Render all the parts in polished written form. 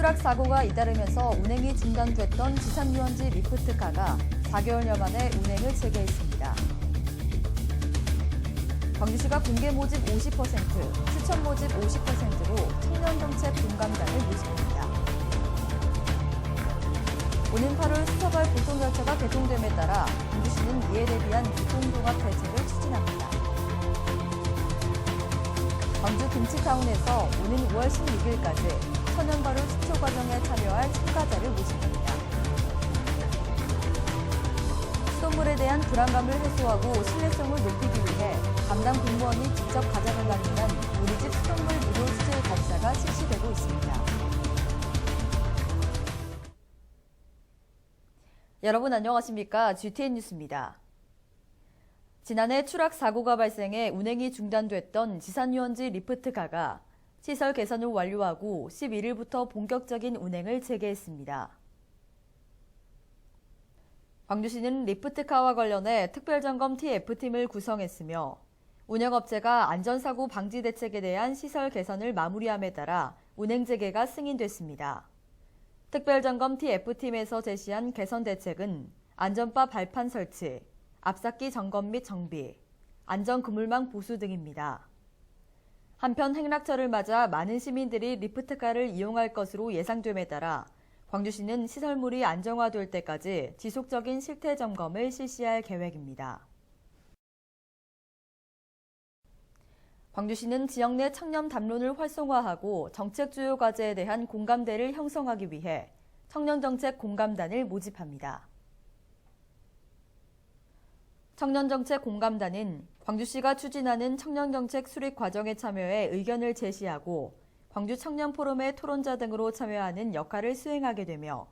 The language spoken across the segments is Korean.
추락 사고가 잇따르면서 운행이 중단됐던 지산유원지 리프트카가 4개월여 만에 운행을 재개했습니다. 광주시가 공개 모집 50%, 추천 모집 50%로 청년정책 공감단을 모집합니다. 오는 8월 수서발 고속열차가 개통됨에 따라 광주시는 이에 대비한 교통종합 대책을 추진합니다. 광주 김치타운에서 오는 5월 16일까지 천연발효 식초 과정에 참여할 참가자를 모집합니다. 수돗물에 대한 불안감을 해소하고 신뢰성을 높이기 위해 담당 공무원이 직접 가장을 맡는 우리집 수돗물 무료 수질 검사가 실시되고 있습니다. 여러분 안녕하십니까? GTN 뉴스입니다. 지난해 추락 사고가 발생해 운행이 중단됐던 지산유원지 리프트카가 시설 개선을 완료하고 11일부터 본격적인 운행을 재개했습니다. 광주시는 리프트카와 관련해 특별점검 TF팀을 구성했으며 운영업체가 안전사고 방지 대책에 대한 시설 개선을 마무리함에 따라 운행 재개가 승인됐습니다. 특별점검 TF팀에서 제시한 개선 대책은 안전바 발판 설치, 앞삭기 점검 및 정비, 안전그물망 보수 등입니다. 한편 행락철을 맞아 많은 시민들이 리프트카를 이용할 것으로 예상됨에 따라 광주시는 시설물이 안정화될 때까지 지속적인 실태 점검을 실시할 계획입니다. 광주시는 지역 내 청년 담론을 활성화하고 정책 주요 과제에 대한 공감대를 형성하기 위해 청년정책 공감단을 모집합니다. 청년정책 공감단은 광주시가 추진하는 청년정책 수립 과정에 참여해 의견을 제시하고 광주 청년포럼의 토론자 등으로 참여하는 역할을 수행하게 되며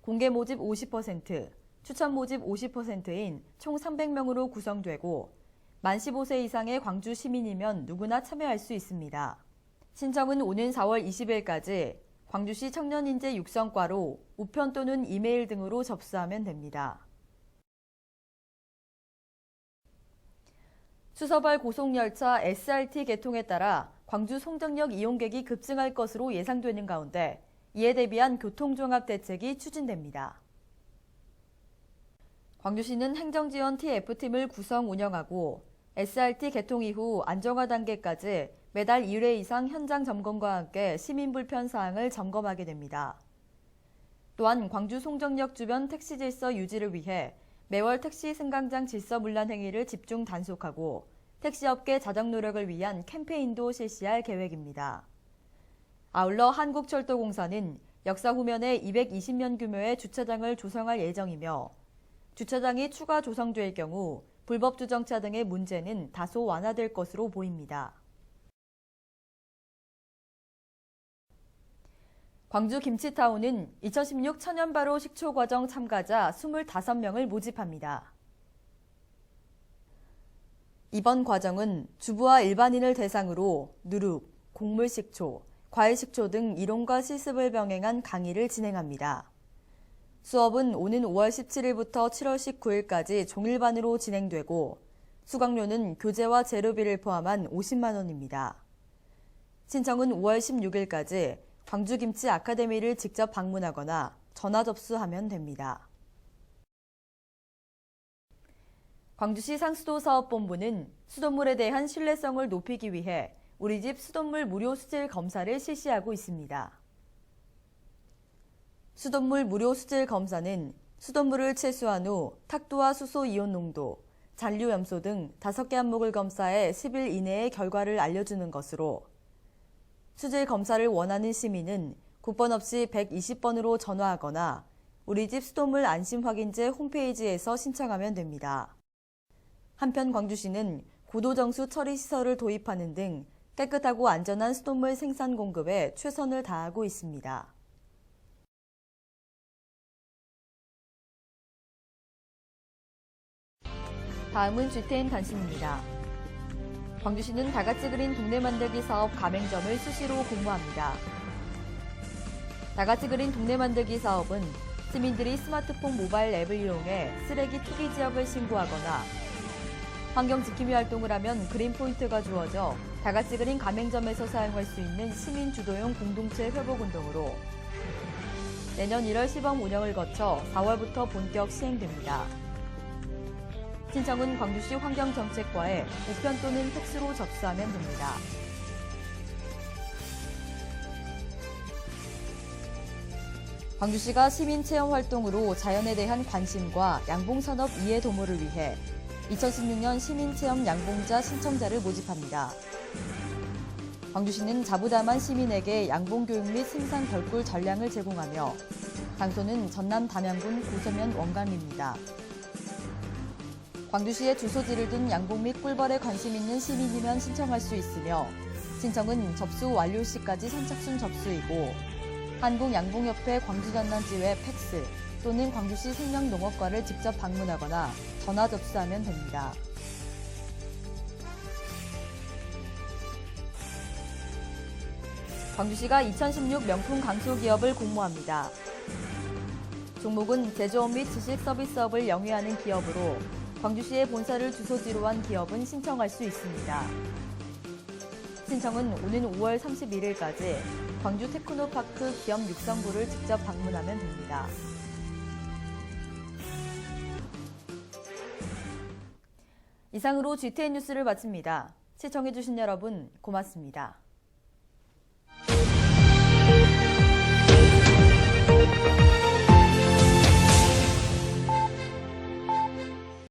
공개 모집 50%, 추천 모집 50%인 총 300명으로 구성되고 만 15세 이상의 광주 시민이면 누구나 참여할 수 있습니다. 신청은 오는 4월 20일까지 광주시 청년인재 육성과로 우편 또는 이메일 등으로 접수하면 됩니다. 수서발 고속열차 SRT 개통에 따라 광주 송정역 이용객이 급증할 것으로 예상되는 가운데 이에 대비한 교통종합 대책이 추진됩니다. 광주시는 행정지원 TF팀을 구성 운영하고 SRT 개통 이후 안정화 단계까지 매달 1회 이상 현장 점검과 함께 시민 불편 사항을 점검하게 됩니다. 또한 광주 송정역 주변 택시 질서 유지를 위해 매월 택시 승강장 질서 문란 행위를 집중 단속하고 택시업계 자정 노력을 위한 캠페인도 실시할 계획입니다. 아울러 한국철도공사는 역사 후면에 220년 규모의 주차장을 조성할 예정이며 주차장이 추가 조성될 경우 불법 주정차 등의 문제는 다소 완화될 것으로 보입니다. 광주 김치타운은 2016 천연발효 식초 과정 참가자 25명을 모집합니다. 이번 과정은 주부와 일반인을 대상으로 누룩, 곡물식초, 과일식초 등 이론과 실습을 병행한 강의를 진행합니다. 수업은 오는 5월 17일부터 7월 19일까지 종일반으로 진행되고 수강료는 교재와 재료비를 포함한 50만 원입니다. 신청은 5월 16일까지 광주김치 아카데미를 직접 방문하거나 전화 접수하면 됩니다. 광주시 상수도사업본부는 수돗물에 대한 신뢰성을 높이기 위해 우리집 수돗물 무료 수질 검사를 실시하고 있습니다. 수돗물 무료 수질 검사는 수돗물을 채수한 후 탁도와 수소 이온 농도, 잔류 염소 등 5개 항목을 검사해 10일 이내에 결과를 알려주는 것으로 수질 검사를 원하는 시민은 국번 없이 120번으로 전화하거나 우리집 수돗물 안심 확인제 홈페이지에서 신청하면 됩니다. 한편 광주시는 고도정수 처리 시설을 도입하는 등 깨끗하고 안전한 수돗물 생산 공급에 최선을 다하고 있습니다. 다음은 GTN 단신입니다. 광주시는 다같이 그린 동네 만들기 사업 가맹점을 수시로 공모합니다. 다같이 그린 동네 만들기 사업은 시민들이 스마트폰 모바일 앱을 이용해 쓰레기 투기 지역을 신고하거나 환경 지킴이 활동을 하면 그린 포인트가 주어져 다같이 그린 가맹점에서 사용할 수 있는 시민 주도용 공동체 회복 운동으로 내년 1월 시범 운영을 거쳐 4월부터 본격 시행됩니다. 신청은 광주시 환경정책과에 우편 또는 팩스로 접수하면 됩니다. 광주시가 시민체험 활동으로 자연에 대한 관심과 양봉산업 이해 도모를 위해 2016년 시민체험 양봉자 신청자를 모집합니다. 광주시는 자부담한 시민에게 양봉교육 및 생산 별꿀 전량을 제공하며 장소는 전남 담양군 고서면 원감입니다. 광주시에 주소지를 둔 양봉 및 꿀벌에 관심 있는 시민이면 신청할 수 있으며 신청은 접수 완료 시까지 선착순 접수이고 한국양봉협회 광주전남지회 팩스 또는 광주시 생명농업과를 직접 방문하거나 전화 접수하면 됩니다. 광주시가 2016 명품 강소기업을 공모합니다. 종목은 제조업 및 지식 서비스업을 영위하는 기업으로 광주시의 본사를 주소지로 한 기업은 신청할 수 있습니다. 신청은 오는 5월 31일까지 광주 테크노파크 기업 육성부를 직접 방문하면 됩니다. 이상으로 GTN 뉴스를 마칩니다. 시청해주신 여러분 고맙습니다.